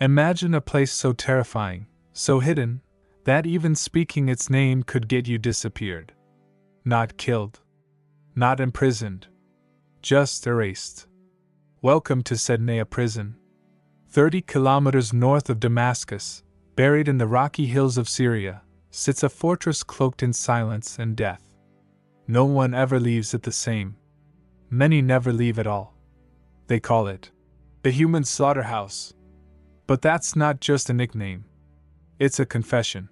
Imagine a place so terrifying, so hidden, that even speaking its name could get you disappeared. Not killed. Not imprisoned. Just erased. Welcome to Sednaya prison. 30 kilometers north of Damascus, buried in the rocky hills of Syria, sits a fortress cloaked in silence and death. No one ever leaves it the same. Many never leave at all. They call it the human slaughterhouse. But that's not just a nickname. It's a confession.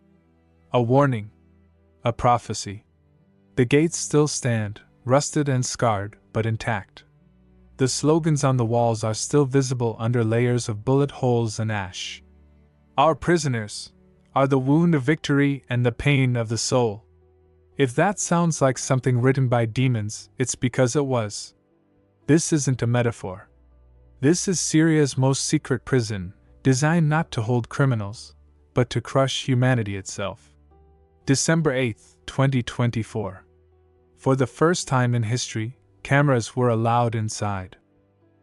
A warning. A prophecy. The gates still stand, rusted and scarred, but intact. The slogans on the walls are still visible under layers of bullet holes and ash. Our prisoners are the wound of victory and the pain of the soul. If that sounds like something written by demons, it's because it was. This isn't a metaphor. This is Syria's most secret prison, designed not to hold criminals, but to crush humanity itself. December 8, 2024. For the first time in history, cameras were allowed inside.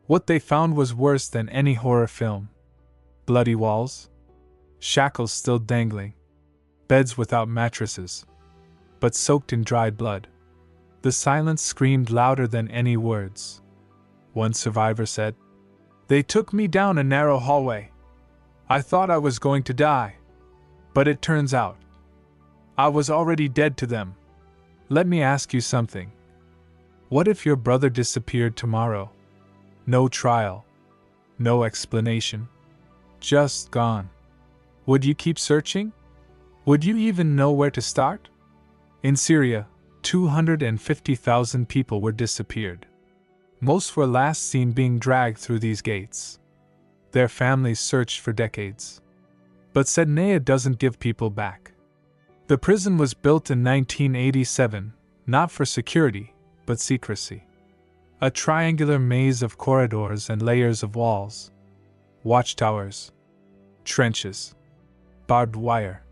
What they found was worse than any horror film. Bloody walls, shackles still dangling, beds without mattresses, but soaked in dried blood. The silence screamed louder than any words. One survivor said, "They took me down a narrow hallway. I thought I was going to die. But it turns out I was already dead to them." Let me ask you something. What if your brother disappeared tomorrow? No trial. No explanation. Just gone. Would you keep searching? Would you even know where to start? In Syria, 250,000 people were disappeared. Most were last seen being dragged through these gates. Their families searched for decades. But Sednaya doesn't give people back. The prison was built in 1987, not for security, but secrecy. A triangular maze of corridors and layers of walls. Watchtowers. Trenches. Barbed wire.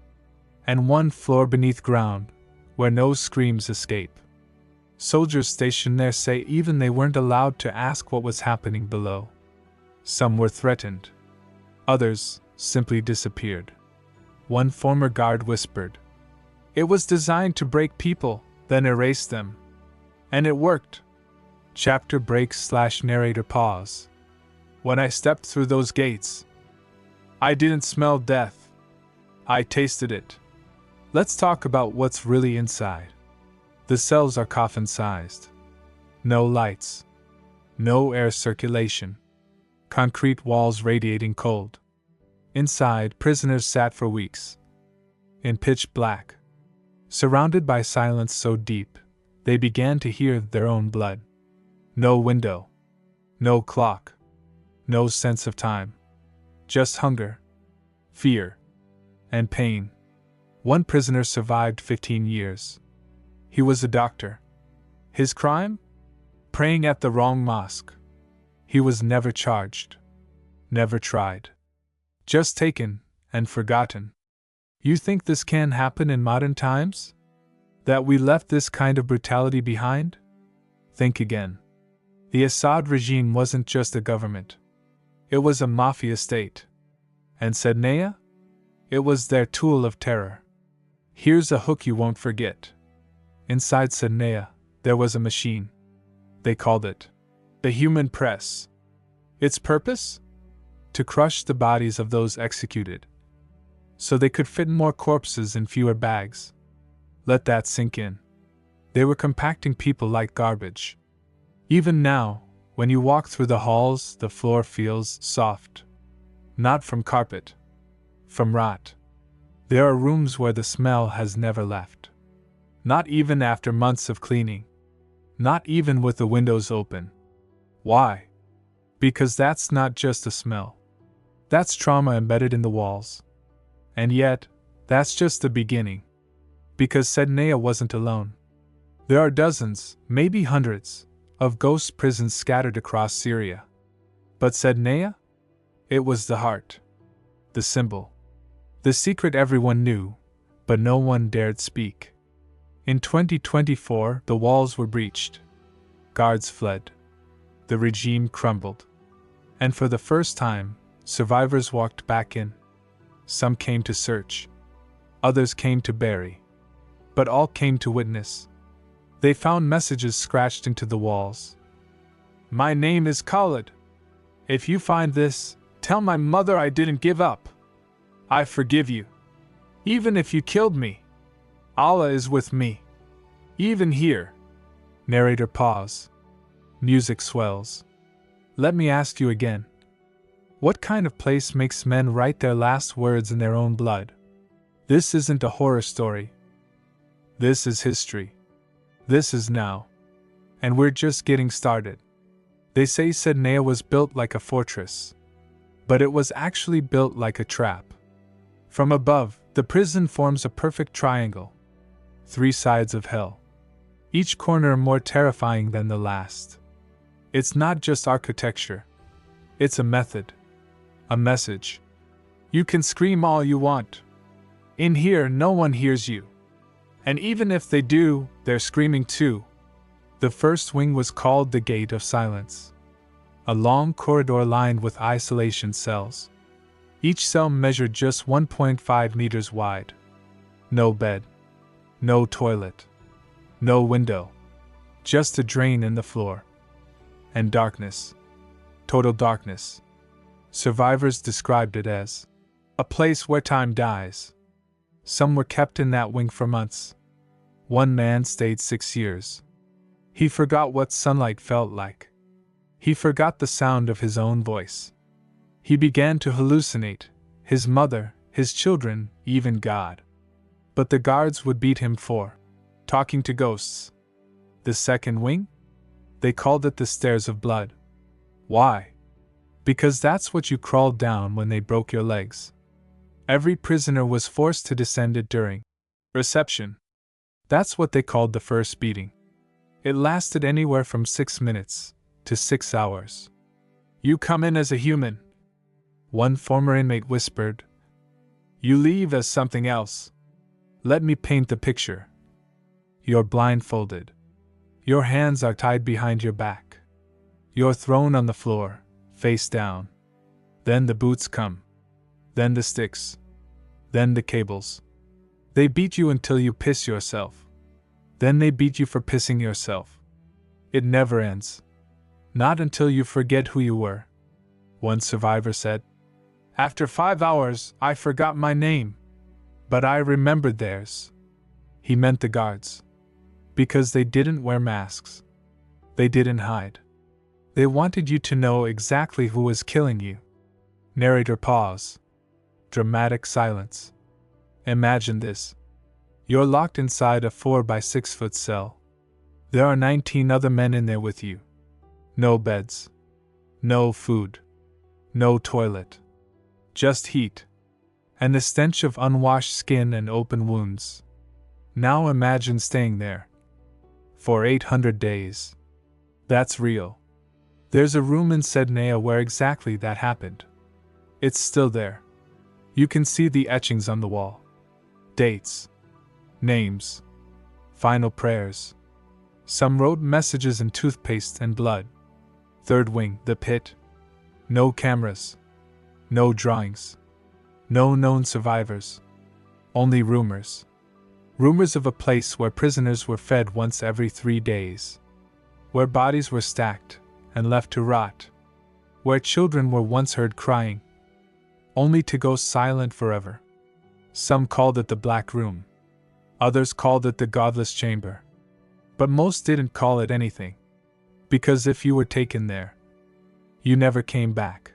And one floor beneath ground, where no screams escape. Soldiers stationed there say even they weren't allowed to ask what was happening below. Some were threatened. Others simply disappeared. One former guard whispered, "It was designed to break people, then erase them." And it worked. Chapter break/narrator pause. When I stepped through those gates, I didn't smell death. I tasted it. Let's talk about what's really inside. The cells are coffin-sized. No lights. No air circulation. Concrete walls radiating cold. Inside, prisoners sat for weeks. In pitch black. Surrounded by silence so deep, they began to hear their own blood. No window. No clock. No sense of time. Just hunger. Fear. And pain. One prisoner survived 15 years. He was a doctor. His crime? Praying at the wrong mosque. He was never charged. Never tried. Just taken and forgotten. You think this can happen in modern times? That we left this kind of brutality behind? Think again. The Assad regime wasn't just a government. It was a mafia state. And Sednaya? It was their tool of terror. Here's a hook you won't forget. Inside Sednaya, there was a machine. They called it the human press. Its purpose? To crush the bodies of those executed, so they could fit more corpses in fewer bags. Let that sink in. They were compacting people like garbage. Even now, when you walk through the halls, the floor feels soft. Not from carpet. From rot. There are rooms where the smell has never left. Not even after months of cleaning. Not even with the windows open. Why? Because that's not just a smell. That's trauma embedded in the walls. And yet, that's just the beginning. Because Sednaya wasn't alone. There are dozens, maybe hundreds, of ghost prisons scattered across Syria. But Sednaya? It was the heart. The symbol. The secret everyone knew, but no one dared speak. In 2024, the walls were breached. Guards fled. The regime crumbled. And for the first time, Survivors walked back in. Some came to search. Others came to bury. But all came to witness. They found messages scratched into the walls. My name is Khalid. If you find this, tell my mother I didn't give up. I forgive you. Even if you killed me, Allah is with me. Even here. Narrator pause. Music swells. Let me ask you again. What kind of place makes men write their last words in their own blood? This isn't a horror story. This is history. This is now. And we're just getting started. They say Sednaya was built like a fortress. But it was actually built like a trap. From above, the prison forms a perfect triangle. 3 sides of hell. Each corner more terrifying than the last. It's not just architecture. It's a method. A message. You can scream all you want. In here, no one hears you. And even if they do, they're screaming too. The first wing was called the Gate of Silence. A long corridor lined with isolation cells. Each cell measured just 1.5 meters wide. No bed. No toilet. No window. Just a drain in the floor. And darkness. Total darkness. Survivors described it as a place where time dies. Some were kept in that wing for months. One man stayed 6 years. He forgot what sunlight felt like. He forgot the sound of his own voice. He began to hallucinate, his mother, his children, even God. But the guards would beat him for talking to ghosts. The second wing? They called it the Stairs of Blood. Why? Because that's what you crawled down when they broke your legs. Every prisoner was forced to descend it during reception. That's what they called the first beating. It lasted anywhere from 6 minutes to 6 hours. You come in as a human. One former inmate whispered. You leave as something else. Let me paint the picture. You're blindfolded. Your hands are tied behind your back. You're thrown on the floor, face down. Then the boots come. Then the sticks. Then the cables. They beat you until you piss yourself. Then they beat you for pissing yourself. It never ends. Not until you forget who you were. One survivor said. After 5 hours, I forgot my name. But I remembered theirs. He meant the guards. Because they didn't wear masks. They didn't hide. They wanted you to know exactly who was killing you. Narrator pause. Dramatic silence. Imagine this. You're locked inside a 4 by 6 foot cell. There are 19 other men in there with you. No beds. No food. No toilet. Just heat. And the stench of unwashed skin and open wounds. Now imagine staying there. For 800 days. That's real. There's a room in Sednaya where exactly that happened. It's still there. You can see the etchings on the wall. Dates. Names. Final prayers. Some wrote messages in toothpaste and blood. Third wing, the pit. No cameras. No drawings. No known survivors. Only rumors. Rumors of a place where prisoners were fed once every 3 days. Where bodies were stacked and left to rot. Where children were once heard crying, only to go silent forever. Some called it the Black Room. Others called it the Godless Chamber. But most didn't call it anything. Because if you were taken there, you never came back.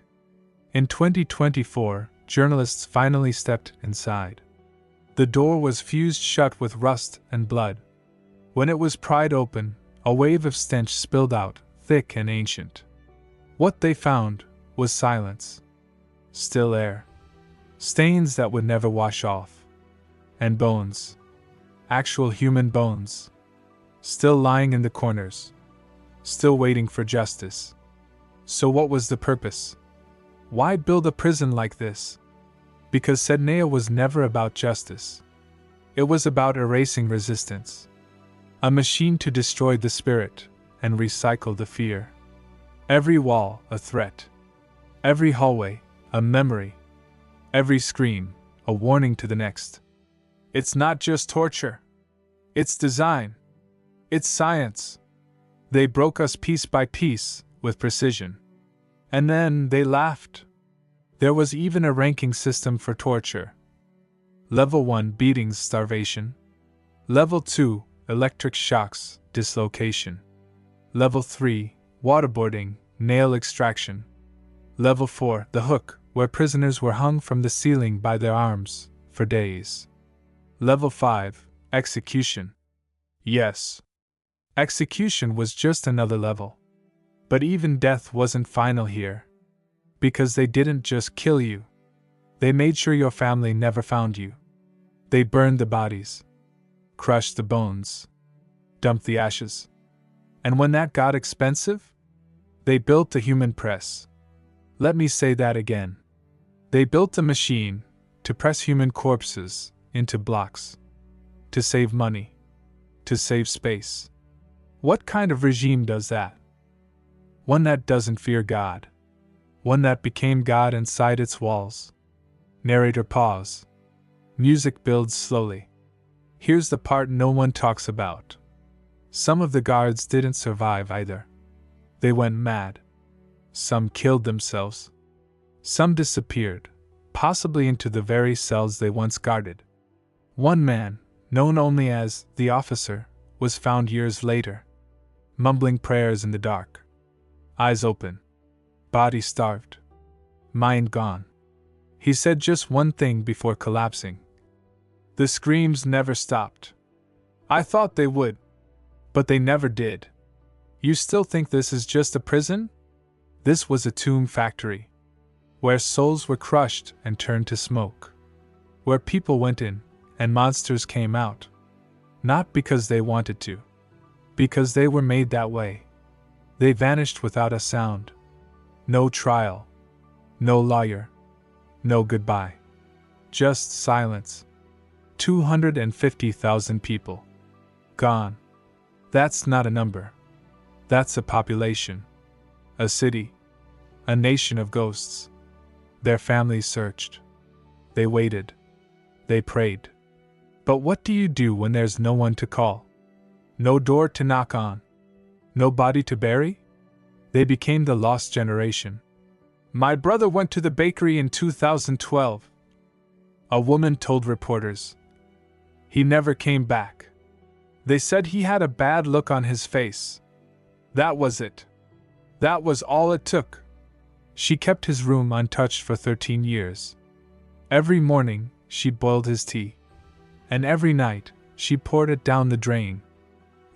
In 2024, journalists finally stepped inside. The door was fused shut with rust and blood. When it was pried open, a wave of stench spilled out, thick and ancient. What they found was silence. Still air. Stains that would never wash off. And bones. Actual human bones. Still lying in the corners. Still waiting for justice. So what was the purpose? Why build a prison like this? Because Sednaya was never about justice. It was about erasing resistance. A machine to destroy the spirit and recycle the fear. Every wall, a threat. Every hallway, a memory. Every scream, a warning to the next. It's not just torture. It's design. It's science. They broke us piece by piece, with precision. And then they laughed. There was even a ranking system for torture. Level 1 beatings, starvation. Level 2 electric shocks, dislocation. Level 3 waterboarding, nail extraction. Level 4 the hook, where prisoners were hung from the ceiling by their arms, for days. Level 5 execution. Yes. Execution was just another level. But even death wasn't final here. Because they didn't just kill you. They made sure your family never found you. They burned the bodies. Crushed the bones. Dumped the ashes. And when that got expensive, they built a human press. Let me say that again. They built a machine to press human corpses into blocks. To save money. To save space. What kind of regime does that? One that doesn't fear God. One that became God inside its walls. Narrator pause. Music builds slowly. Here's the part no one talks about. Some of the guards didn't survive either. They went mad. Some killed themselves. Some disappeared, possibly into the very cells they once guarded. One man, known only as the officer, was found years later, mumbling prayers in the dark. Eyes open. Body starved. Mind gone. He said just one thing before collapsing. The screams never stopped. I thought they would. But they never did. You still think this is just a prison? This was a tomb factory. Where souls were crushed and turned to smoke. Where people went in, and monsters came out. Not because they wanted to. Because they were made that way. They vanished without a sound. No trial. No lawyer. No goodbye. Just silence. 250,000 people. Gone. That's not a number. That's a population. A city. A nation of ghosts. Their families searched. They waited. They prayed. But what do you do when there's no one to call? No door to knock on? No body to bury? They became the lost generation. My brother went to the bakery in 2012. A woman told reporters. He never came back. They said he had a bad look on his face. That was it. That was all it took. She kept his room untouched for 13 years. Every morning, she boiled his tea. And every night, she poured it down the drain.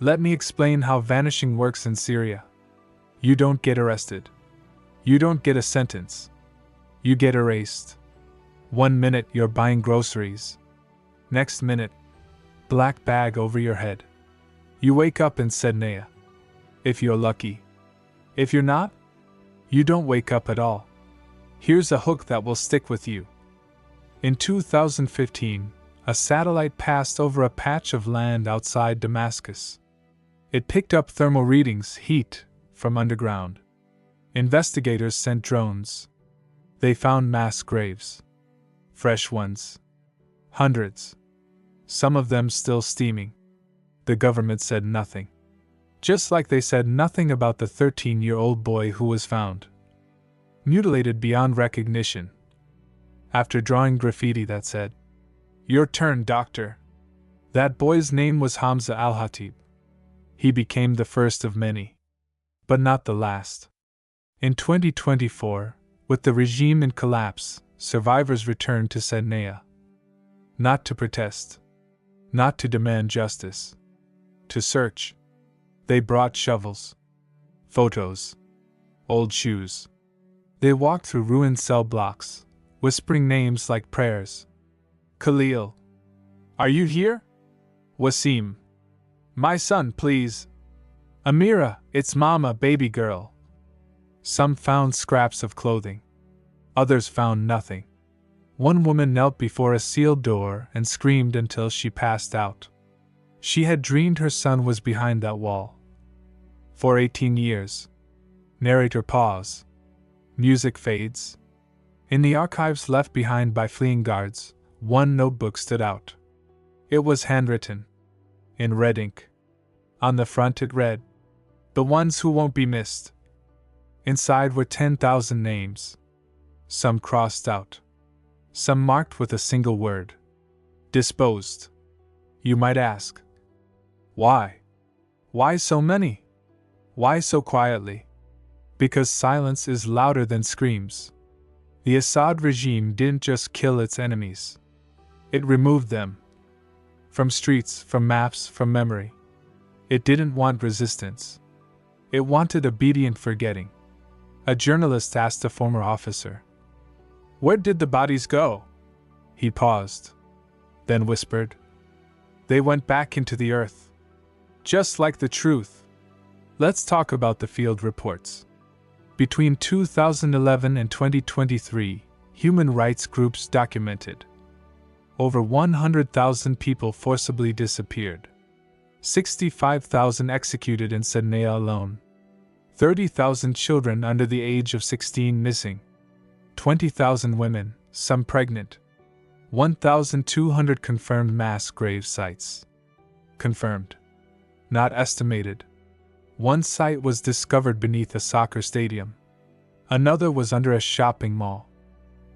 Let me explain how vanishing works in Syria. You don't get arrested. You don't get a sentence. You get erased. 1 minute you're buying groceries. Next minute, black bag over your head. You wake up in Sednaya. If you're lucky. If you're not, you don't wake up at all. Here's a hook that will stick with you. In 2015, a satellite passed over a patch of land outside Damascus. It picked up thermal readings, heat, from underground. Investigators sent drones. They found mass graves. Fresh ones. Hundreds. Some of them still steaming. The government said nothing. Just like they said nothing about the 13-year-old boy who was found. Mutilated beyond recognition. After drawing graffiti that said, "Your turn, doctor." That boy's name was Hamza al-Hatib. He became the first of many. But not the last. In 2024, with the regime in collapse, survivors returned to Sednaya. Not to protest. Not to demand justice. To search. They brought shovels. Photos. Old shoes. They walked through ruined cell blocks, whispering names like prayers. Khalil. Are you here? Wasim. My son, please. Amira, it's Mama, baby girl. Some found scraps of clothing. Others found nothing. One woman knelt before a sealed door and screamed until she passed out. She had dreamed her son was behind that wall. For 18 years. Narrator pause. Music fades. In the archives left behind by fleeing guards, one notebook stood out. It was handwritten. In red ink. On the front it read, "The ones who won't be missed." Inside were 10,000 names. Some crossed out. Some marked with a single word. Disposed. You might ask. Why? Why so many? Why so quietly? Because silence is louder than screams. The Assad regime didn't just kill its enemies. It removed them. From streets, from maps, from memory. It didn't want resistance. It wanted obedient forgetting. A journalist asked a former officer, "Where did the bodies go?" He paused, then whispered, "They went back into the earth. Just like the truth." Let's talk about the field reports. Between 2011 and 2023, human rights groups documented over 100,000 people forcibly disappeared, 65,000 executed in Sednaya alone, 30,000 children under the age of 16 missing, 20,000 women, some pregnant, 1,200 confirmed mass grave sites. Confirmed. Not estimated. One site was discovered beneath a soccer stadium. Another was under a shopping mall.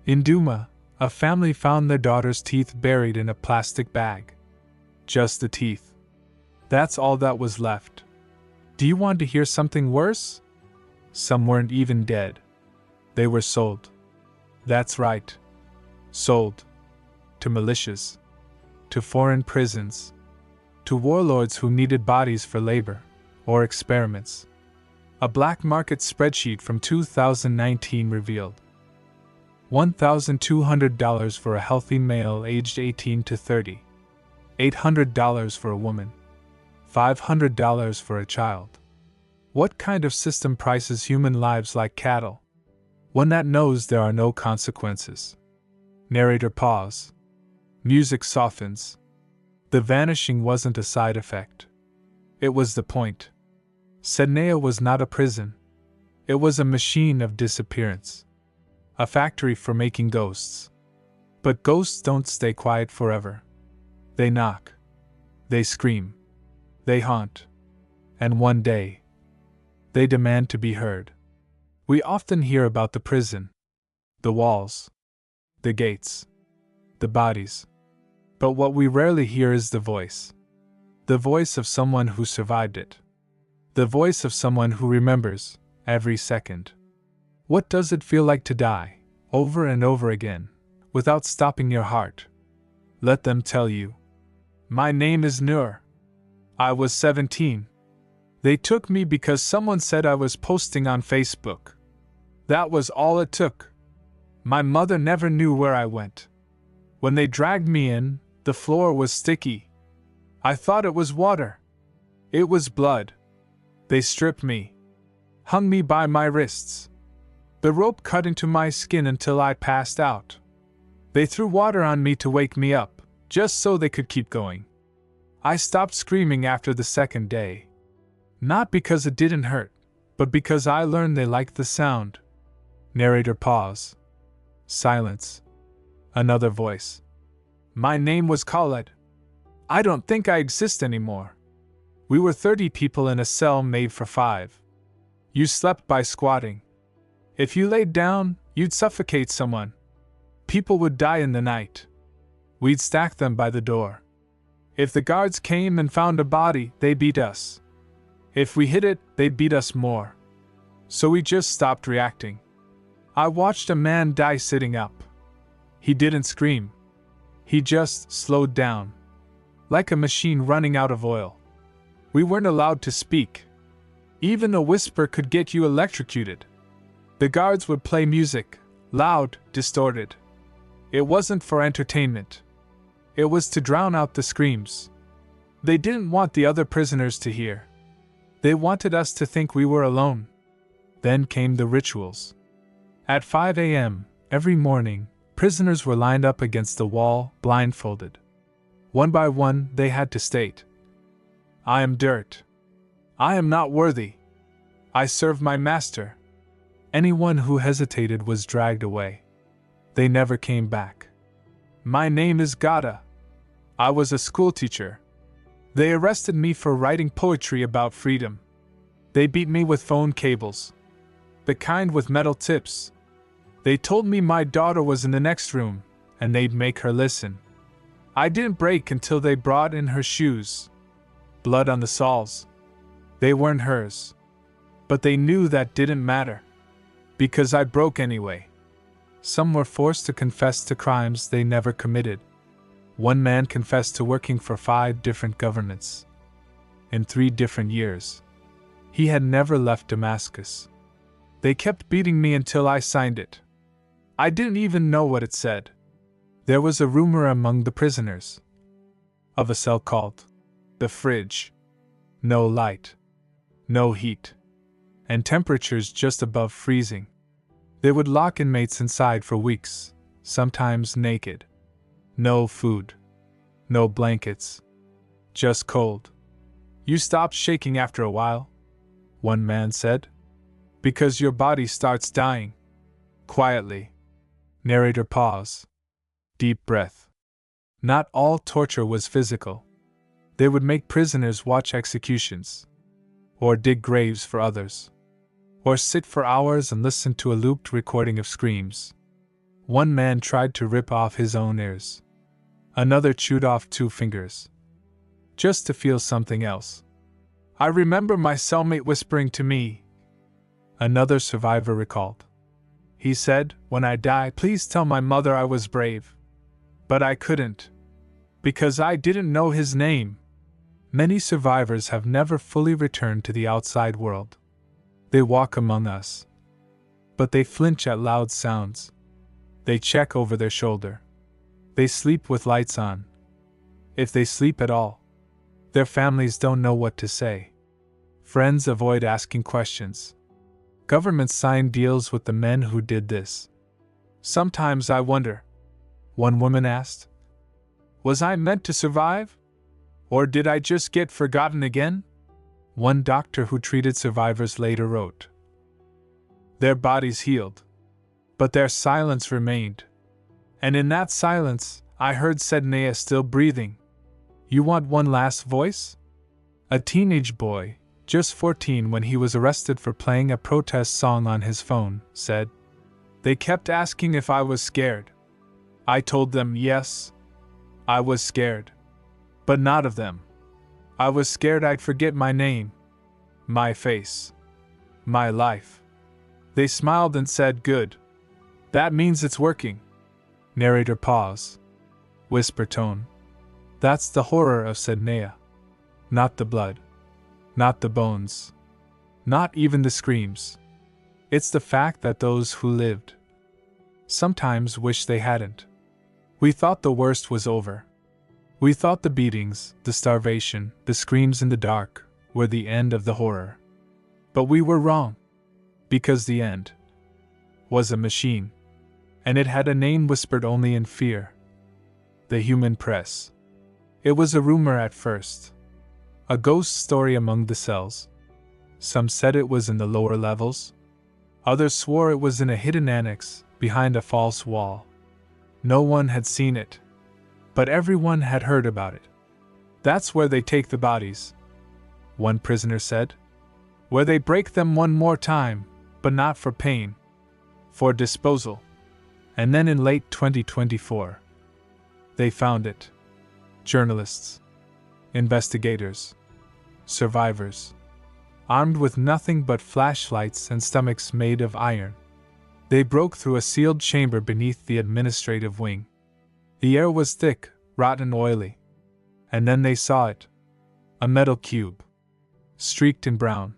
In Duma, a family found their daughter's teeth buried in a plastic bag. Just the teeth. That's all that was left. Do you want to hear something worse? Some weren't even dead. They were sold. That's right. Sold. To militias. To foreign prisons. To warlords who needed bodies for labor or experiments. A black market spreadsheet from 2019 revealed $1,200 for a healthy male aged 18 to 30, $800 for a woman, $500 for a child. What kind of system prices human lives like cattle? One that knows there are no consequences. Narrator pause. Music softens. The vanishing wasn't a side effect. It was the point. Sednaya was not a prison. It was a machine of disappearance. A factory for making ghosts. But ghosts don't stay quiet forever. They knock. They scream. They haunt. And one day, they demand to be heard. We often hear about the prison, the walls, the gates, the bodies. But what we rarely hear is the voice. The voice of someone who survived it. The voice of someone who remembers, every second. What does it feel like to die, over and over again, without stopping your heart? Let them tell you. My name is Nur. I was 17. They took me because someone said I was posting on Facebook. That was all it took. My mother never knew where I went. When they dragged me in, the floor was sticky. I thought it was water. It was blood. They stripped me. Hung me by my wrists. The rope cut into my skin until I passed out. They threw water on me to wake me up, just so they could keep going. I stopped screaming after the second day. Not because it didn't hurt, but because I learned they liked the sound. Narrator pause. Silence. Another voice. My name was Khaled. I don't think I exist anymore. We were 30 people in a cell made for 5. You slept by squatting. If you laid down, you'd suffocate someone. People would die in the night. We'd stack them by the door. If the guards came and found a body, they beat us. If we hit it, they'd beat us more. So we just stopped reacting. I watched a man die sitting up. He didn't scream. He just slowed down. Like a machine running out of oil. We weren't allowed to speak. Even a whisper could get you electrocuted. The guards would play music, loud, distorted. It wasn't for entertainment. It was to drown out the screams. They didn't want the other prisoners to hear. They wanted us to think we were alone. Then came the rituals. At 5 a.m., every morning, prisoners were lined up against the wall, blindfolded. One by one, they had to state, I am dirt. I am not worthy. I serve my master. Anyone who hesitated was dragged away. They never came back. My name is Gada. I was a schoolteacher. They arrested me for writing poetry about freedom. They beat me with phone cables. The kind with metal tips. They told me my daughter was in the next room, and they'd make her listen. I didn't break until they brought in her shoes. Blood on the soles. They weren't hers. But they knew that didn't matter. Because I broke anyway. Some were forced to confess to crimes they never committed. One man confessed to working for 5 different governments. In 3 different years. He had never left Damascus. They kept beating me until I signed it. I didn't even know what it said. There was a rumor among the prisoners of a cell called the fridge. No light, no heat, and temperatures just above freezing. They would lock inmates inside for weeks, sometimes naked. No food, no blankets, just cold. You stop shaking after a while, one man said, because your body starts dying. Quietly. Narrator pause. Deep breath. Not all torture was physical. They would make prisoners watch executions, or dig graves for others, or sit for hours and listen to a looped recording of screams. One man tried to rip off his own ears. Another chewed off 2 fingers. Just to feel something else. I remember my cellmate whispering to me. Another survivor recalled. He said, when I die, please tell my mother I was brave. But I couldn't. Because I didn't know his name. Many survivors have never fully returned to the outside world. They walk among us. But they flinch at loud sounds. They check over their shoulder. They sleep with lights on. If they sleep at all. Their families don't know what to say. Friends avoid asking questions. Governments sign deals with the men who did this. Sometimes I wonder, one woman asked, was I meant to survive? Or did I just get forgotten again? One doctor who treated survivors later wrote, their bodies healed, but their silence remained. And in that silence, I heard Sednaya still breathing. You want one last voice? A teenage boy, just 14 when he was arrested for playing a protest song on his phone, said, they kept asking if I was scared. I told them yes, I was scared. But not of them. I was scared I'd forget my name, my face, my life. They smiled and said, good. That means it's working. Narrator pause. Whisper tone. That's the horror of Sednaya. Not the blood. Not the bones. Not even the screams. It's the fact that those who lived sometimes wish they hadn't. We thought the worst was over. We thought the beatings, the starvation, the screams in the dark were the end of the horror. But we were wrong. Because the end was a machine. And it had a name whispered only in fear. The human press. It was a rumor at first. A ghost story among the cells. Some said it was in the lower levels. Others swore it was in a hidden annex, behind a false wall. No one had seen it. But everyone had heard about it. That's where they take the bodies, one prisoner said. Where they break them one more time, but not for pain. For disposal. And then in late 2024, they found it. Journalists, investigators, survivors, armed with nothing but flashlights and stomachs made of iron. They broke through a sealed chamber beneath the administrative wing. The air was thick, rotten oily. And then they saw it. A metal cube. Streaked in brown.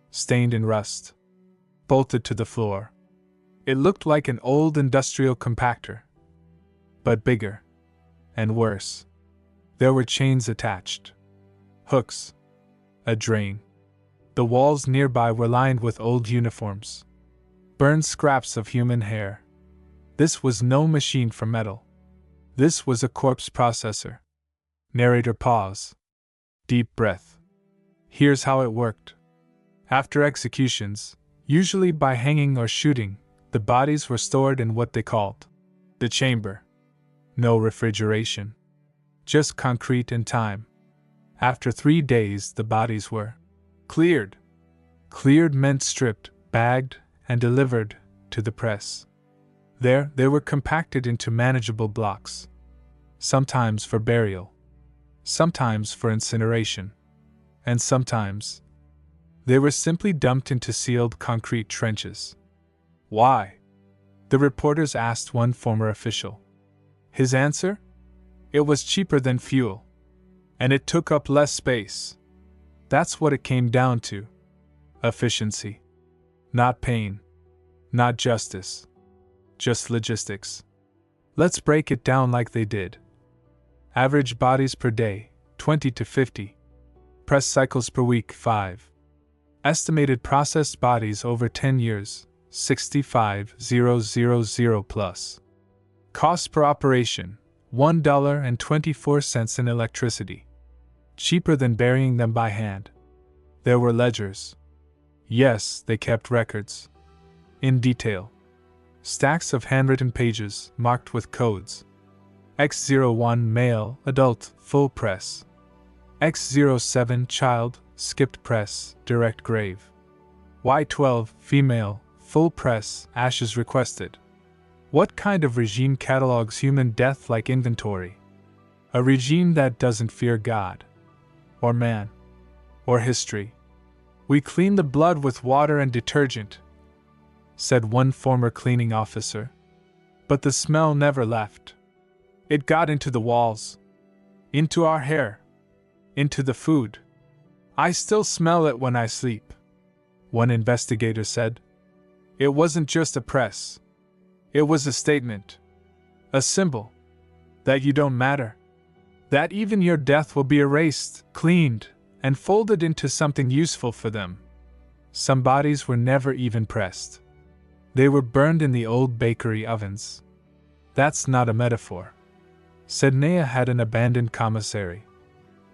Stained in rust. Bolted to the floor. It looked like an old industrial compactor. But bigger. And worse. There were chains attached. Hooks. A drain. The walls nearby were lined with old uniforms. Burned scraps of human hair. This was no machine for metal. This was a corpse processor. Narrator pause. Deep breath. Here's how it worked. After executions, usually by hanging or shooting, the bodies were stored in what they called The chamber. No refrigeration. Just concrete and time. After 3 days, the bodies were cleared. Cleared meant stripped, bagged, and delivered to the press. There, they were compacted into manageable blocks. Sometimes for burial. Sometimes for incineration. And sometimes they were simply dumped into sealed concrete trenches. Why? The reporters asked one former official. His answer? It was cheaper than fuel. And it took up less space. That's what it came down to. Efficiency. Not pain. Not justice. Just logistics. Let's break it down like they did. Average bodies per day, 20 to 50. Press cycles per week, 5. Estimated processed bodies over 10 years, 65,000 plus. Cost per operation, $1.24 in electricity. Cheaper than burying them by hand. There were ledgers. Yes, they kept records. In detail. Stacks of handwritten pages marked with codes. X01 male, adult, full press. X07 child, skipped press, direct grave. Y12 female, full press, ashes requested. What kind of regime catalogs human death like inventory? A regime that doesn't fear God, or man, or history. We clean the blood with water and detergent, said one former cleaning officer. But the smell never left. It got into the walls, into our hair, into the food. I still smell it when I sleep, one investigator said. It wasn't just a press. It was a statement. A symbol. That you don't matter. That even your death will be erased, cleaned, and folded into something useful for them. Some bodies were never even pressed. They were burned in the old bakery ovens. That's not a metaphor. Sednaya had an abandoned commissary.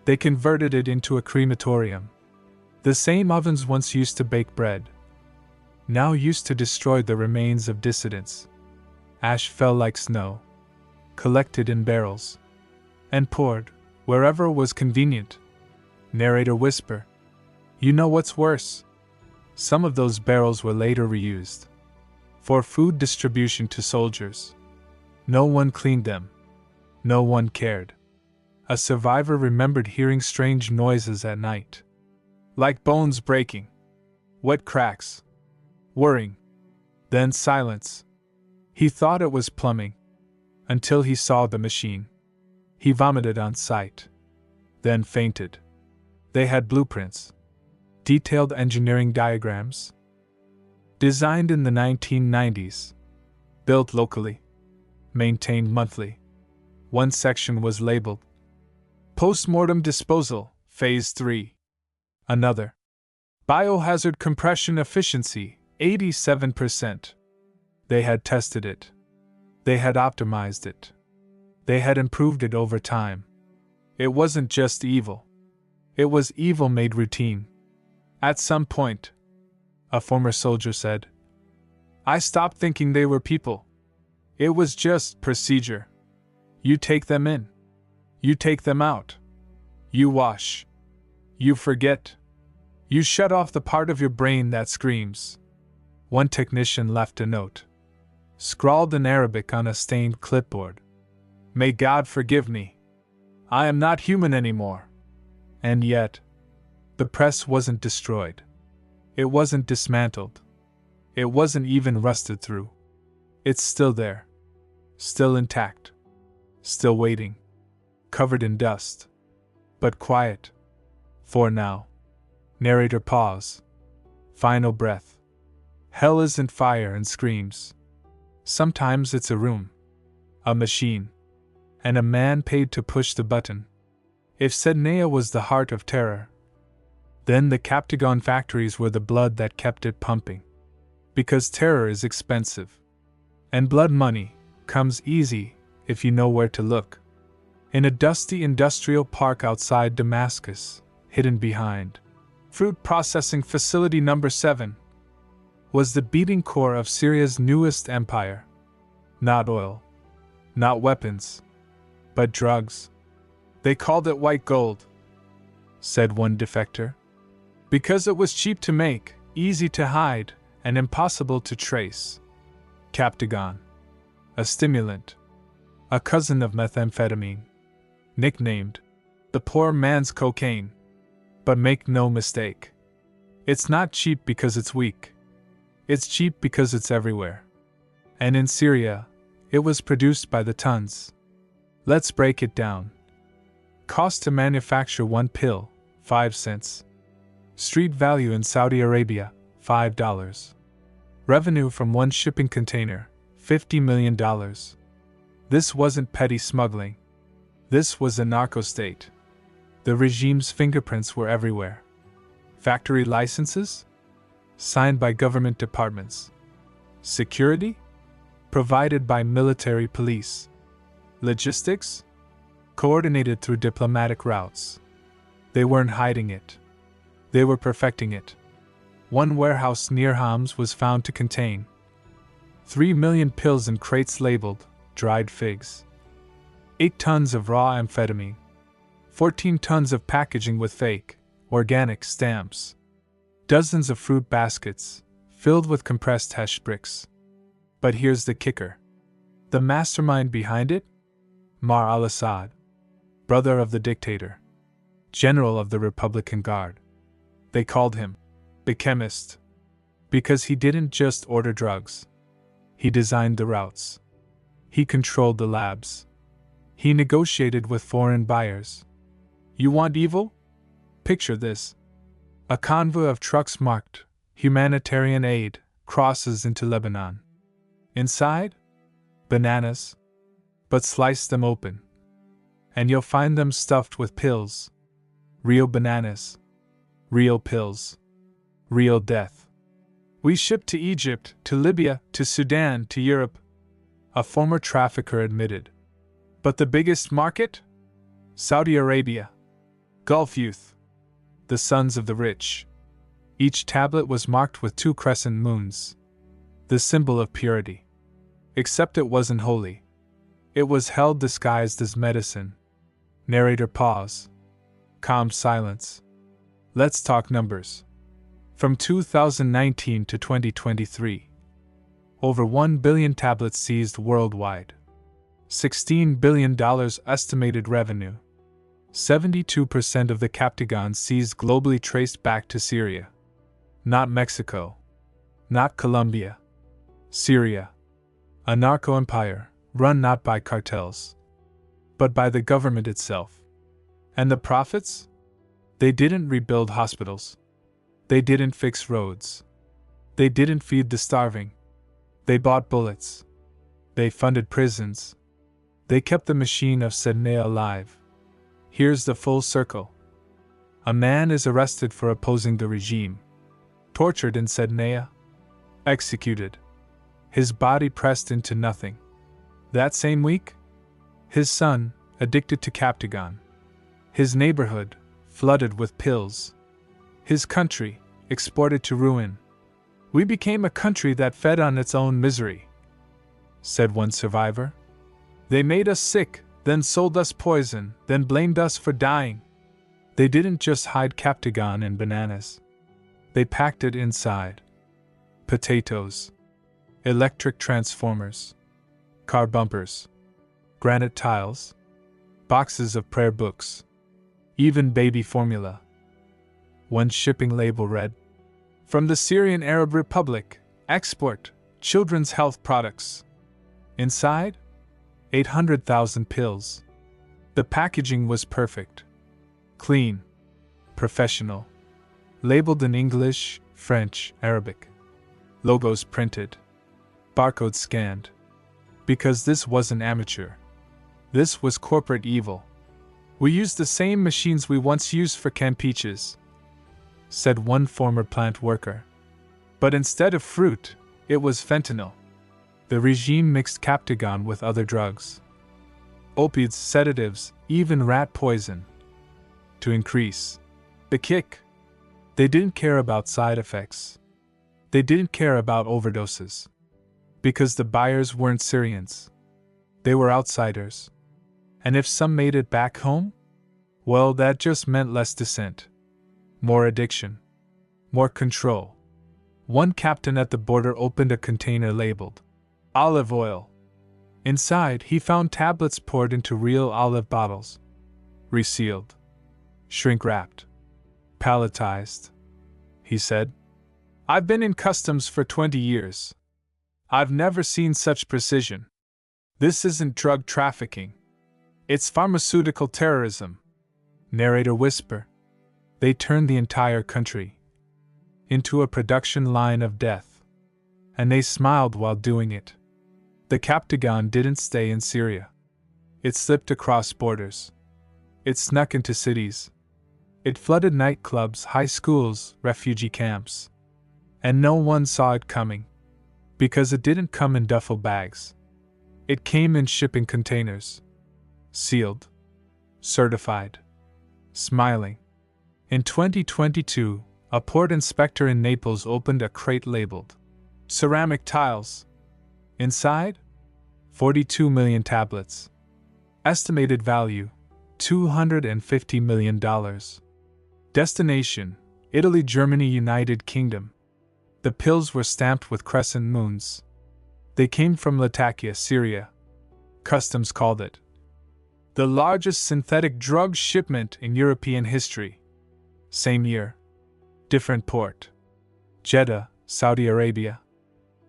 They converted it into a crematorium. The same ovens once used to bake bread, now used to destroy the remains of dissidents. Ash fell like snow, collected in barrels, and poured wherever was convenient. Narrator whisper. You know what's worse? Some of those barrels were later reused for food distribution to soldiers. No one cleaned them. No one cared. A survivor remembered hearing strange noises at night. Like bones breaking. Wet cracks. Whirring. Then silence. He thought it was plumbing. Until he saw the machine. He vomited on sight. Then fainted. They had blueprints. Detailed engineering diagrams. Designed in the 1990s. Built locally. Maintained monthly. One section was labeled Postmortem Disposal, Phase 3. Another. Biohazard Compression Efficiency, 87%. They had tested it. They had optimized it. They had improved it over time. It wasn't just evil. It was evil made routine. At some point, a former soldier said, I stopped thinking they were people. It was just procedure. You take them in. You take them out. You wash. You forget. You shut off the part of your brain that screams. One technician left a note, scrawled in Arabic on a stained clipboard. May God forgive me. I am not human anymore. And yet, the press wasn't destroyed. It wasn't dismantled. It wasn't even rusted through. It's still there. Still intact. Still waiting. Covered in dust. But quiet. For now. Narrator pause. Final breath. Hell isn't fire and screams. Sometimes it's a room. A machine. And a man paid to push the button. If Sednaya was the heart of terror, then the Captagon factories were the blood that kept it pumping. Because terror is expensive. And blood money comes easy if you know where to look. In a dusty industrial park outside Damascus, hidden behind Fruit Processing Facility No. 7, was the beating core of Syria's newest empire. Not oil. Not weapons, but drugs. They called it white gold, said one defector, because it was cheap to make, easy to hide, and impossible to trace. Captagon, a stimulant, a cousin of methamphetamine, nicknamed the poor man's cocaine. But make no mistake, it's not cheap because it's weak. It's cheap because it's everywhere. And in Syria, it was produced by the tons. Let's break it down. Cost to manufacture one pill, 5 cents. Street value in Saudi Arabia, $5. Revenue from one shipping container, $50 million. This wasn't petty smuggling. This was a narco-state. The regime's fingerprints were everywhere. Factory licenses? Signed by government departments. Security? Provided by military police. Logistics? Coordinated through diplomatic routes. They weren't hiding it. They were perfecting it. One warehouse near Homs was found to contain 3 million pills in crates labeled dried figs, 8 tons of raw amphetamine, 14 tons of packaging with fake, organic stamps, dozens of fruit baskets filled with compressed hash bricks. But here's the kicker. The mastermind behind it? Mar al-Assad, brother of the dictator, general of the Republican Guard. They called him the chemist because he didn't just order drugs. He designed the routes. He controlled the labs. He negotiated with foreign buyers. You want evil? Picture this. A convoy of trucks marked humanitarian aid crosses into Lebanon. Inside? Bananas. But slice them open, and you'll find them stuffed with pills. Real bananas. Real pills. Real death. We shipped to Egypt, to Libya, to Sudan, to Europe, a former trafficker admitted. But the biggest market? Saudi Arabia. Gulf youth. The sons of the rich. Each tablet was marked with 2 crescent moons, the symbol of purity. Except it wasn't holy. It was held disguised as medicine. Narrator pause. Calm silence. Let's talk numbers. From 2019 to 2023. Over 1 billion tablets seized worldwide. $16 billion estimated revenue. 72% of the Captagon seized globally traced back to Syria. Not Mexico. Not Colombia. Syria. A narco-empire, run not by cartels, but by the government itself. And the profits? They didn't rebuild hospitals. They didn't fix roads. They didn't feed the starving. They bought bullets. They funded prisons. They kept the machine of Sednaya alive. Here's the full circle. A man is arrested for opposing the regime. Tortured in Sednaya. Executed. His body pressed into nothing. That same week, his son, addicted to Captagon. His neighborhood, flooded with pills. His country, exported to ruin. We became a country that fed on its own misery, said one survivor. They made us sick, then sold us poison, then blamed us for dying. They didn't just hide Captagon in bananas. They packed it inside. Potatoes. Electric transformers. Car bumpers. Granite tiles. Boxes of prayer books. Even baby formula. One shipping label read, "From the Syrian Arab Republic, export, children's health products." Inside? 800,000 pills. The packaging was perfect. Clean. Professional. Labeled in English, French, Arabic. Logos printed. Barcodes scanned. Because this wasn't amateur. This was corporate evil. We used the same machines we once used for canned peaches, said one former plant worker. But instead of fruit, it was fentanyl. The regime mixed Captagon with other drugs. Opiates, sedatives, even rat poison. To increase the kick. They didn't care about side effects. They didn't care about overdoses. Because the buyers weren't Syrians. They were outsiders. And if some made it back home? Well, that just meant less dissent. More addiction. More control. One captain at the border opened a container labeled olive oil. Inside, he found tablets poured into real olive bottles. Resealed. Shrink-wrapped. Palletized. He said, "I've been in customs for 20 years. I've never seen such precision. This isn't drug trafficking. It's pharmaceutical terrorism." Narrator whisper. They turned the entire country into a production line of death. And they smiled while doing it. The Captagon didn't stay in Syria. It slipped across borders. It snuck into cities. It flooded nightclubs, high schools, refugee camps. And no one saw it coming. Because it didn't come in duffel bags. It came in shipping containers. Sealed. Certified. Smiling. In 2022, a port inspector in Naples opened a crate labeled ceramic tiles. Inside? 42 million tablets. Estimated value, $250 million. Destination, Italy, Germany, United Kingdom. The pills were stamped with crescent moons. They came from Latakia, Syria. Customs called it the largest synthetic drug shipment in European history. Same year. Different port. Jeddah, Saudi Arabia.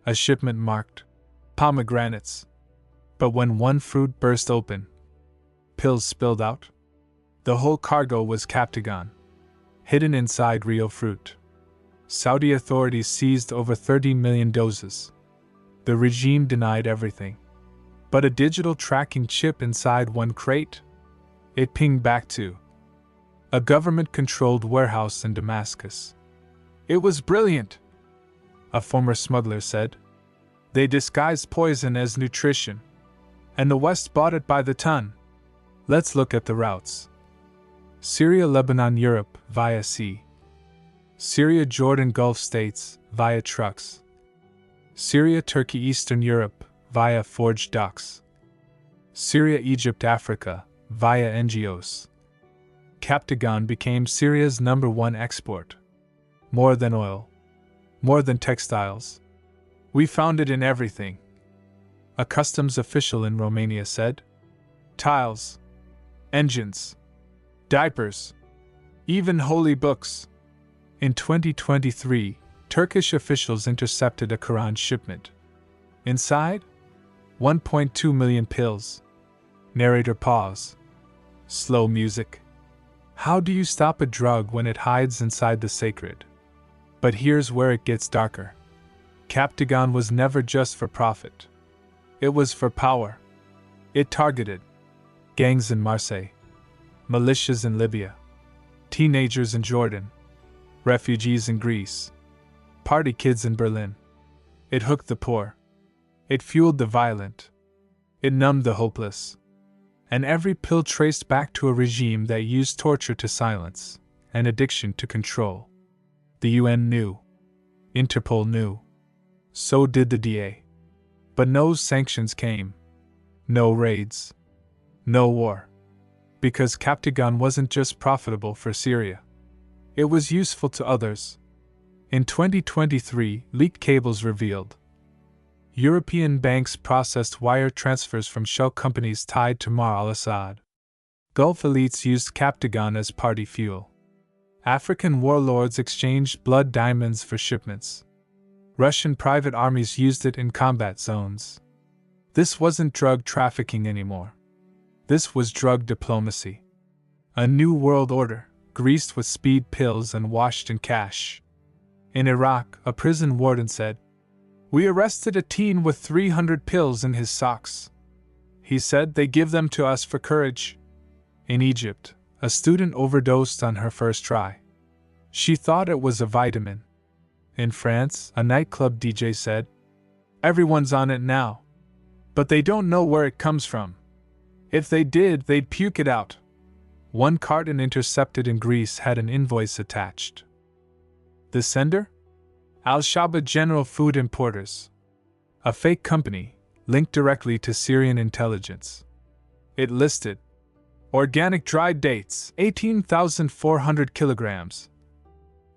A shipment marked pomegranates. But when one fruit burst open, pills spilled out. The whole cargo was Captagon, hidden inside real fruit. Saudi authorities seized over 30 million doses. The regime denied everything. But a digital tracking chip inside one crate? It pinged back to a government-controlled warehouse in Damascus. "It was brilliant," a former smuggler said. "They disguised poison as nutrition. And the West bought it by the ton." Let's look at the routes. Syria, Lebanon, Europe, via sea. Syria, Jordan, Gulf states, via trucks. Syria, Turkey, Eastern Europe, via forged docks. Syria, Egypt, Africa, via NGOs. Captagon became Syria's #1 export. More than oil. More than textiles. "We found it in everything," a customs official in Romania said. "Tiles. Engines. Diapers. Even holy books." In 2023, Turkish officials intercepted a Quran shipment. Inside? 1.2 million pills. Narrator pause. Slow music. How do you stop a drug when it hides inside the sacred? But here's where it gets darker. Captagon was never just for profit. It was for power. It targeted gangs in Marseille, militias in Libya, teenagers in Jordan, refugees in Greece, party kids in Berlin. It hooked the poor. It fueled the violent. It numbed the hopeless. And every pill traced back to a regime that used torture to silence, and addiction to control. The UN knew. Interpol knew. So did the DA. But no sanctions came. No raids. No war. Because Captagon wasn't just profitable for Syria. It was useful to others. In 2023, leaked cables revealed European banks processed wire transfers from shell companies tied to al-Assad. Gulf elites used Captagon as party fuel. African warlords exchanged blood diamonds for shipments. Russian private armies used it in combat zones. This wasn't drug trafficking anymore. This was drug diplomacy. A new world order, greased with speed pills and washed in cash. In Iraq, a prison warden said, "We arrested a teen with 300 pills in his socks. He said they give them to us for courage." In Egypt, a student overdosed on her first try. She thought it was a vitamin. In France, a nightclub DJ said, "Everyone's on it now. But they don't know where it comes from. If they did, they'd puke it out." One carton intercepted in Greece had an invoice attached. The sender? Al-Shaba General Food Importers. A fake company, linked directly to Syrian intelligence. It listed organic dried dates, 18,400 kilograms.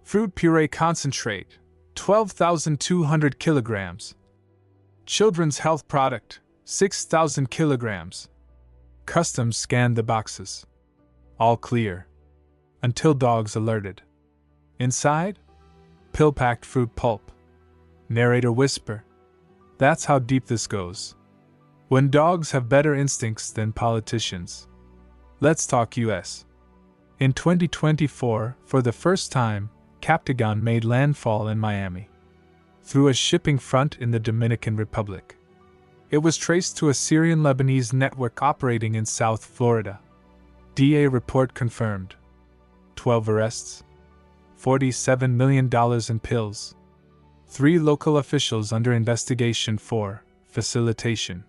Fruit puree concentrate, 12,200 kilograms. Children's health product, 6,000 kilograms. Customs scanned the boxes. All clear. Until dogs alerted. Inside? Pill-packed fruit pulp. Narrator whisper. That's how deep this goes. When dogs have better instincts than politicians. Let's talk US. In 2024, for the first time, Captagon made landfall in Miami. Through a shipping front in the Dominican Republic. It was traced to a Syrian-Lebanese network operating in South Florida. DA report confirmed. 12 arrests. $47 million in pills. 3 local officials under investigation for facilitation.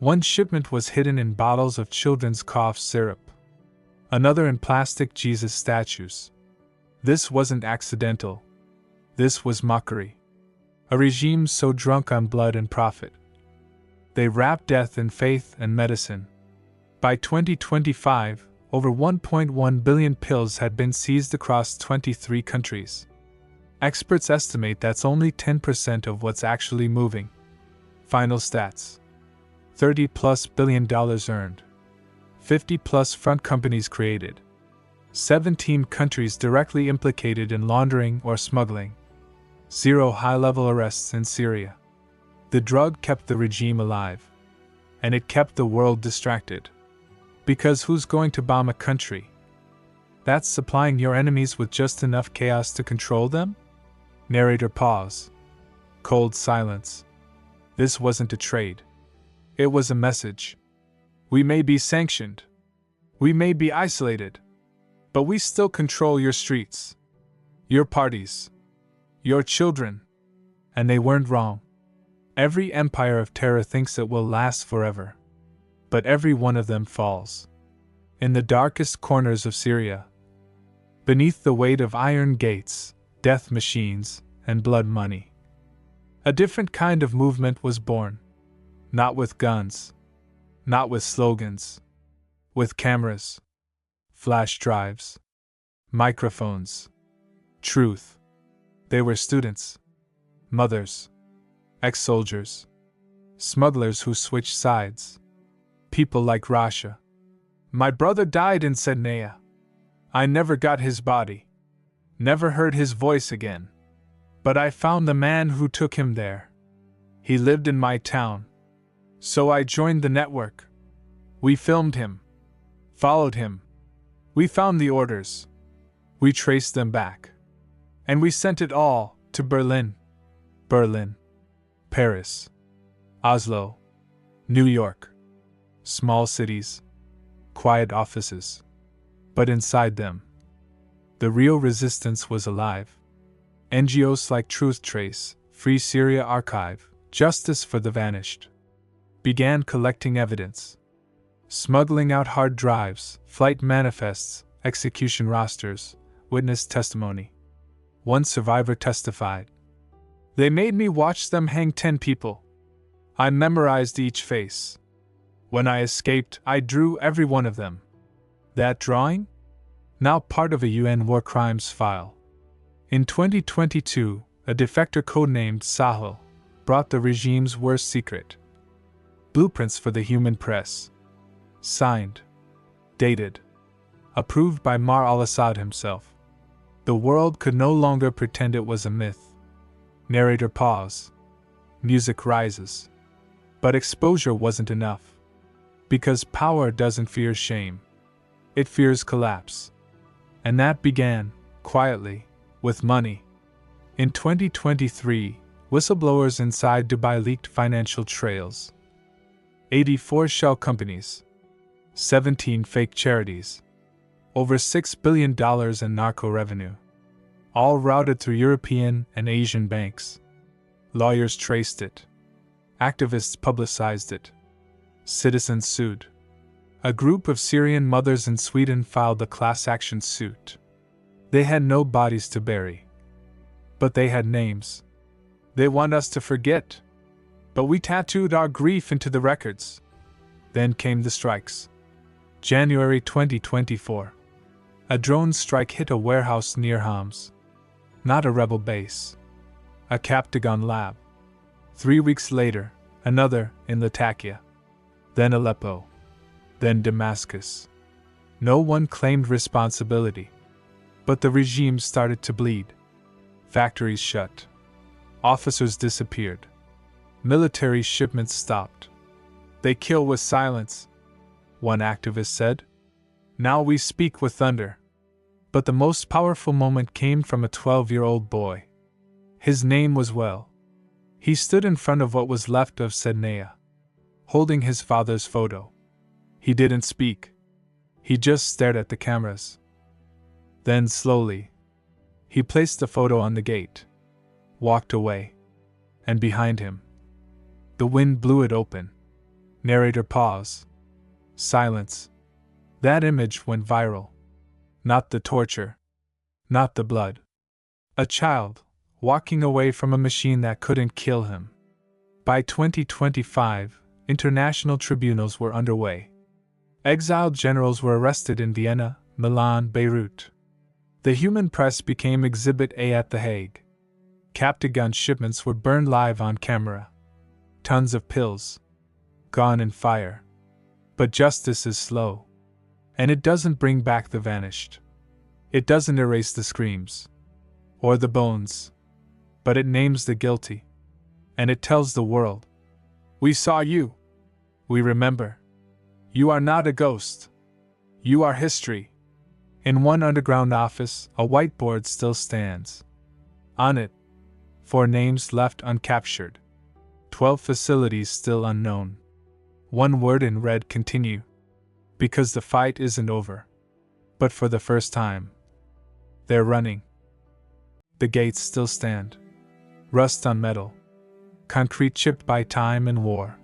1 shipment was hidden in bottles of children's cough syrup. Another in plastic Jesus statues. This wasn't accidental. This was mockery. A regime so drunk on blood and profit. They wrapped death in faith and medicine. By 2025, over 1.1 billion pills had been seized across 23 countries. Experts estimate that's only 10% of what's actually moving. Final stats. $30+ billion earned. 50+ front companies created. 17 countries directly implicated in laundering or smuggling. 0 high-level arrests in Syria. The drug kept the regime alive. And it kept the world distracted. Because who's going to bomb a country? That's supplying your enemies with just enough chaos to control them? Narrator pause. Cold silence. This wasn't a trade. It was a message. We may be sanctioned. We may be isolated. But we still control your streets. Your parties. Your children. And they weren't wrong. Every empire of terror thinks it will last forever. But every one of them falls. In the darkest corners of Syria. Beneath the weight of iron gates, death machines, and blood money. A different kind of movement was born. Not with guns. Not with slogans. With cameras. Flash drives. Microphones. Truth. They were students. Mothers. Ex-soldiers. Smugglers who switched sides. People like Rasha. My brother died in Sednaya. I never got his body. Never heard his voice again. But I found the man who took him there. He lived in my town. So I joined the network. We filmed him. Followed him. We found the orders. We traced them back. And we sent it all to Berlin. Berlin. Paris. Oslo. New York. Small cities. Quiet offices. But inside them, the real resistance was alive. NGOs like Truth Trace, Free Syria Archive, Justice for the Vanished, began collecting evidence. Smuggling out hard drives, flight manifests, execution rosters, witness testimony. One survivor testified. They made me watch them hang 10 people. I memorized each face. When I escaped, I drew every one of them. That drawing? Now part of a UN war crimes file. In 2022, a defector codenamed Sahel brought the regime's worst secret. Blueprints for the human press. Signed. Dated. Approved by Mar al-Assad himself. The world could no longer pretend it was a myth. Narrator pause. Music rises. But exposure wasn't enough. Because power doesn't fear shame. It fears collapse. And that began, quietly, with money. In 2023, whistleblowers inside Dubai leaked financial trails. 84 shell companies. 17 fake charities. Over $6 billion in narco revenue. All routed through European and Asian banks. Lawyers traced it. Activists publicized it. Citizens sued. A group of Syrian mothers in Sweden filed a class action suit. They had no bodies to bury. But they had names. They want us to forget. But we tattooed our grief into the records. Then came the strikes. January 2024. A drone strike hit a warehouse near Homs. Not a rebel base. A Captagon lab. 3 weeks later, another in Latakia. Then Aleppo. Then Damascus. No one claimed responsibility. But the regime started to bleed. Factories shut. Officers disappeared. Military shipments stopped. They kill with silence, one activist said. Now we speak with thunder. But the most powerful moment came from a 12-year-old boy. His name was Well. He stood in front of what was left of Sednaya, holding his father's photo. He didn't speak. He just stared at the cameras. Then slowly, he placed the photo on the gate, walked away, and behind him, the wind blew it open. Narrator pause. Silence. That image went viral. Not the torture. Not the blood. A child, walking away from a machine that couldn't kill him. By 2025, international tribunals were underway. Exiled generals were arrested in Vienna, Milan, Beirut. The human press became Exhibit A at The Hague. Captagon shipments were burned live on camera. Tons of pills. Gone in fire. But justice is slow. And it doesn't bring back the vanished. It doesn't erase the screams. Or the bones. But it names the guilty. And it tells the world. We saw you. We remember. You are not a ghost. You are history. In one underground office, a whiteboard still stands. On it, 4 names left uncaptured. 12 facilities still unknown. One word in red: continue. Because the fight isn't over. But for the first time, they're running. The gates still stand. Rust on metal. Concrete chipped by time and war.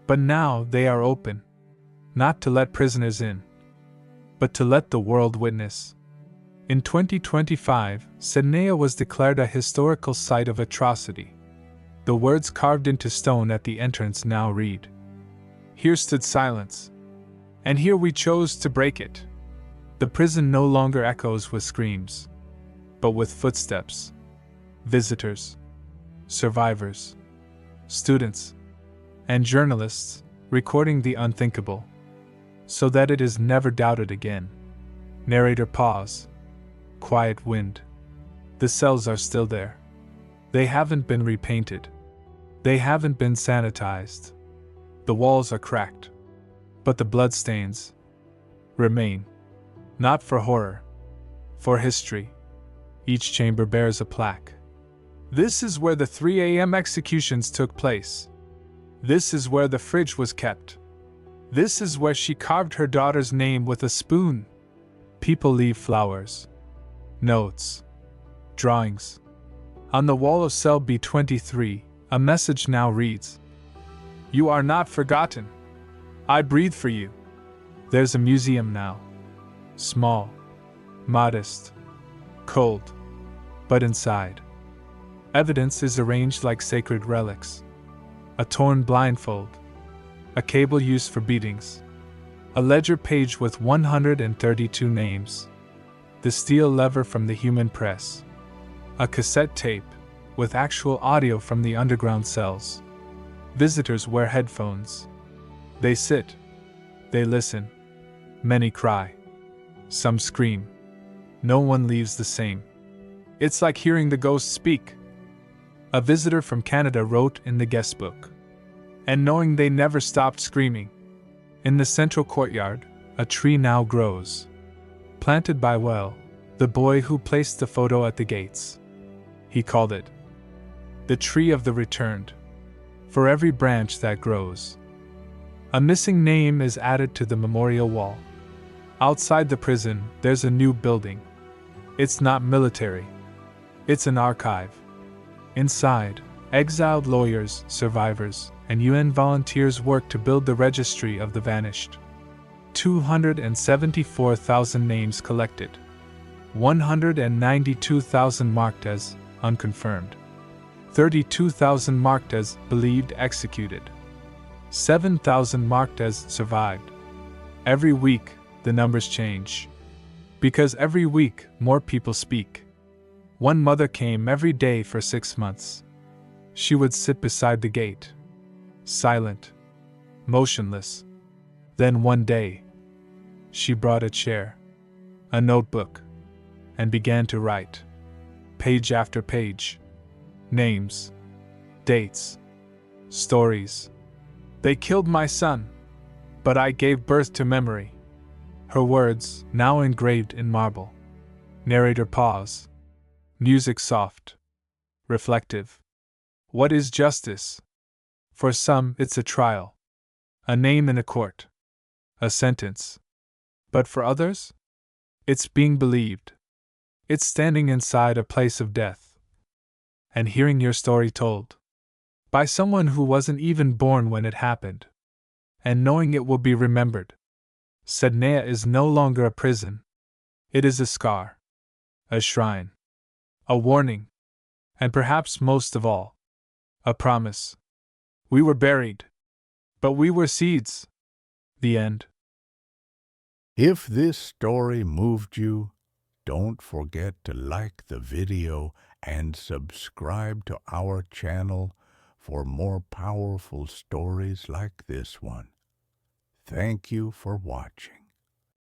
But now they are open. Not to let prisoners in, but to let the world witness. In 2025, Sednaya was declared a historical site of atrocity. The words carved into stone at the entrance now read, "Here stood silence. And here we chose to break it." The prison no longer echoes with screams, but with footsteps. Visitors, survivors, students, and journalists recording the unthinkable, so that it is never doubted again. Narrator pause. Quiet wind. The cells are still there. They haven't been repainted. They haven't been sanitized. The walls are cracked. But the bloodstains remain. Not for horror. For history. Each chamber bears a plaque. This is where the 3 a.m. executions took place. This is where the fridge was kept. This is where she carved her daughter's name with a spoon. People leave flowers, notes, drawings. On the wall of cell B23, a message now reads, "You are not forgotten. I breathe for you." There's a museum now. Small, modest, cold, but inside, evidence is arranged like sacred relics. A torn blindfold, a cable used for beatings, a ledger page with 132 names, the steel lever from the human press, a cassette tape with actual audio from the underground cells. Visitors wear headphones. They sit. They listen. Many cry. Some scream. No one leaves the same. It's like hearing the ghosts speak. A visitor from Canada wrote in the guest book. And knowing they never stopped screaming. In the central courtyard, a tree now grows. Planted by Well, the boy who placed the photo at the gates. He called it the Tree of the Returned. For every branch that grows, a missing name is added to the memorial wall. Outside the prison, there's a new building. It's not military. It's an archive. Inside, exiled lawyers, survivors, and UN volunteers work to build the registry of the vanished. 274,000 names collected. 192,000 marked as unconfirmed. 32,000 marked as believed executed. 7,000 marked as survived. Every week, the numbers change. Because every week, more people speak. One mother came every day for 6 months. She would sit beside the gate, silent, motionless. Then one day, she brought a chair, a notebook, and began to write. Page after page. Names, dates, stories. They killed my son, but I gave birth to memory. Her words, now engraved in marble. Narrator pause. Music soft, reflective. What is justice? For some, it's a trial, a name in a court, a sentence. But for others, it's being believed. It's standing inside a place of death and hearing your story told by someone who wasn't even born when it happened, and knowing it will be remembered. Sednaya is no longer a prison. It is a scar, a shrine, a warning, and perhaps most of all, a promise. We were buried, but we were seeds. The end. If this story moved you, don't forget to like the video and subscribe to our channel for more powerful stories like this one. Thank you for watching.